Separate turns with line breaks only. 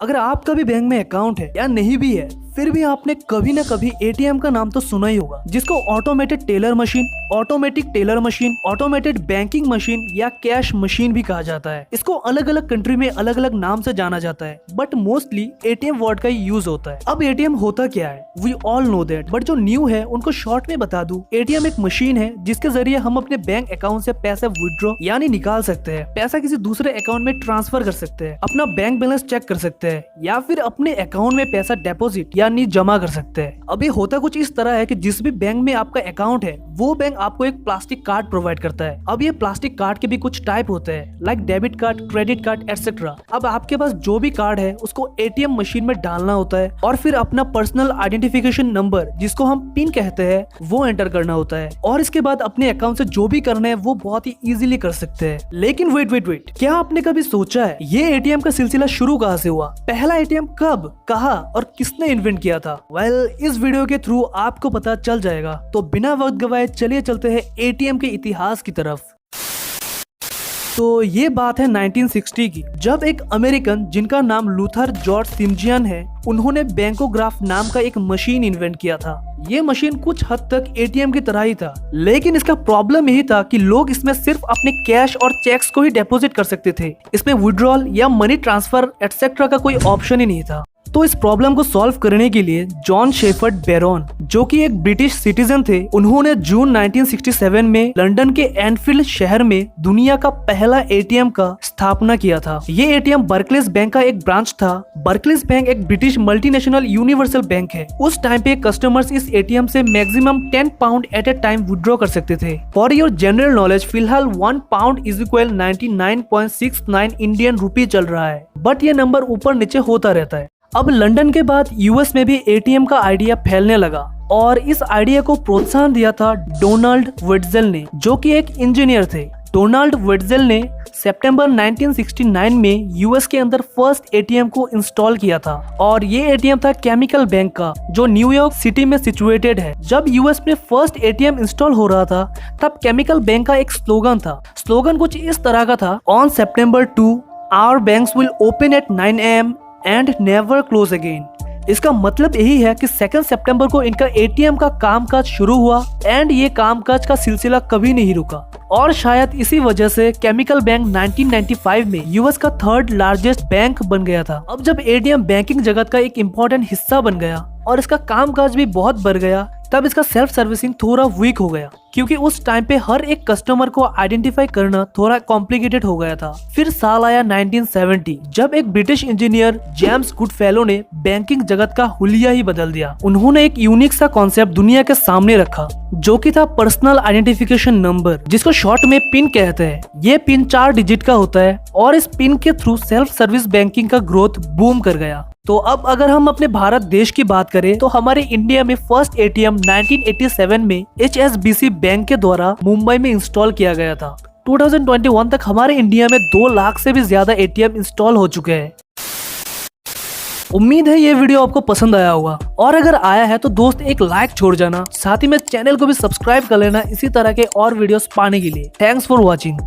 अगर आपका भी बैंक में अकाउंट है या नहीं भी है, फिर भी आपने कभी ना कभी एटीएम का नाम तो सुना ही होगा, जिसको automated teller machine, automatic teller machine, automated banking machine या कैश मशीन भी कहा जाता है। इसको अलग अलग कंट्री में अलग अलग नाम से जाना जाता है, बट मोस्टली एटीएम वर्ड का ही यूज होता है। अब एटीएम होता क्या है, we all know that, but जो न्यू है उनको शॉर्ट में बता दूं, एटीएम एक मशीन है जिसके जरिए हम अपने बैंक अकाउंट से पैसे विड्रॉ यानी निकाल सकते हैं, पैसा किसी दूसरे अकाउंट में ट्रांसफर कर सकते हैं, अपना बैंक बैलेंस चेक कर सकते हैं या फिर अपने अकाउंट में पैसा डिपॉजिट यानी जमा कर सकते हैं। अब ये होता कुछ इस तरह है कि जिस भी बैंक में आपका अकाउंट है वो बैंक आपको एक प्लास्टिक कार्ड प्रोवाइड करता है। अब ये प्लास्टिक कार्ड के भी कुछ टाइप होते हैं, like debit card, credit card etcetera. अब आपके पास जो भी कार्ड है उसको एटीएम मशीन में डालना होता है और फिर अपना पर्सनल आइडेंटिफिकेशन नंबर, जिसको हम पिन कहते हैं, वो एंटर करना होता है और इसके बाद अपने अकाउंट से जो भी करना है वो बहुत ही इजीली कर सकते हैं। लेकिन वेट, क्या आपने कभी सोचा है ये एटीएम का सिलसिला शुरू कहाँ से हुआ? पहला एटीएम कब, कहाँ और किसने इन्वेंट किया था? इस वीडियो के थ्रू आपको पता चल जाएगा। तो बिना वक्त गवाए चलिए चलते हैं एटीएम के इतिहास की तरफ। तो ये बात है 1960 की, जब एक अमेरिकन जिनका नाम लूथर जॉर्ज सिमजियन है, उन्होंने बैंकोग्राफ नाम का एक मशीन इन्वेंट किया था। ये मशीन कुछ हद तक एटीएम की तरह ही था, लेकिन इसका प्रॉब्लम यही था कि लोग इसमें सिर्फ अपने कैश और चेक्स को ही डिपॉजिट कर सकते थे। इसमें विड्रॉल या मनी ट्रांसफर एटसेट्रा का कोई ऑप्शन ही नहीं था। तो इस प्रॉब्लम को सॉल्व करने के लिए जॉन शेफर्ड बैरॉन, जो कि एक ब्रिटिश सिटीजन थे, उन्होंने जून 1967 में लंदन के एनफील्ड शहर में दुनिया का पहला एटीएम का स्थापना किया था। ये एटीएम बर्कलेस बैंक का एक ब्रांच था। बर्कलेस बैंक एक ब्रिटिश मल्टीनेशनल यूनिवर्सल बैंक है। उस टाइम पे कस्टमर्स इस एटीएम से maximum 10 pound at a time withdraw कर सकते थे। फॉर योर जनरल नॉलेज, फिलहाल 1 pound is equal 99.69 Indian rupee चल रहा है, बट ये नंबर ऊपर नीचे होता रहता है। अब लंदन के बाद यूएस में भी एटीएम का आइडिया फैलने लगा और इस आइडिया को प्रोत्साहन दिया था डोनाल्ड वेट्जेल ने, जो कि एक इंजीनियर थे। डोनाल्ड वेट्जेल ने सितंबर 1969 में यूएस के अंदर फर्स्ट एटीएम को इंस्टॉल किया था और ये एटीएम था केमिकल बैंक का, जो न्यूयॉर्क सिटी में सिचुएटेड है। जब यूएस में फर्स्ट एटीएम इंस्टॉल हो रहा था तब केमिकल बैंक का एक स्लोगन था। स्लोगन कुछ इस तरह का था, on September 2 our banks will open at 9 AM and never close again. इसका मतलब यही है कि 2 सितंबर को इनका एटीएम का कामकाज शुरू हुआ एंड ये कामकाज का सिलसिला कभी नहीं रुका और शायद इसी वजह से केमिकल बैंक 1995 में यूएस का 3rd लार्जेस्ट बैंक बन गया था। अब जब एटीएम बैंकिंग जगत का एक इम्पोर्टेंट हिस्सा बन गया और इसका कामकाज भी बहुत बढ़ गया, तब इसका सेल्फ सर्विसिंग थोड़ा वीक हो गया, क्योंकि उस टाइम पे हर एक कस्टमर को आइडेंटिफाई करना थोड़ा कॉम्प्लिकेटेड हो गया था। फिर साल आया 1970, जब एक ब्रिटिश इंजीनियर जेम्स गुडफेलो ने बैंकिंग जगत का हुलिया ही बदल दिया। उन्होंने एक यूनिक सा कॉन्सेप्ट दुनिया के सामने रखा, जो कि था पर्सनल आइडेंटिफिकेशन नंबर, जिसको शॉर्ट में पिन कहते हैं। ये पिन 4 डिजिट का होता है और इस पिन के थ्रू सेल्फ सर्विस बैंकिंग का ग्रोथ बूम कर गया। तो अब अगर हम अपने भारत देश की बात करें तो हमारे इंडिया में फर्स्ट एटीएम 1987 में HSBC बैंक के द्वारा मुंबई में इंस्टॉल किया गया था। 2021 तक हमारे इंडिया में 2 लाख से भी ज्यादा एटीएम इंस्टॉल हो चुके हैं। उम्मीद है ये वीडियो आपको पसंद आया होगा और अगर आया है तो दोस्त एक लाइक छोड़ जाना, साथ ही में चैनल को भी सब्सक्राइब कर लेना इसी तरह के और वीडियोस पाने के लिए। Thanks for watching.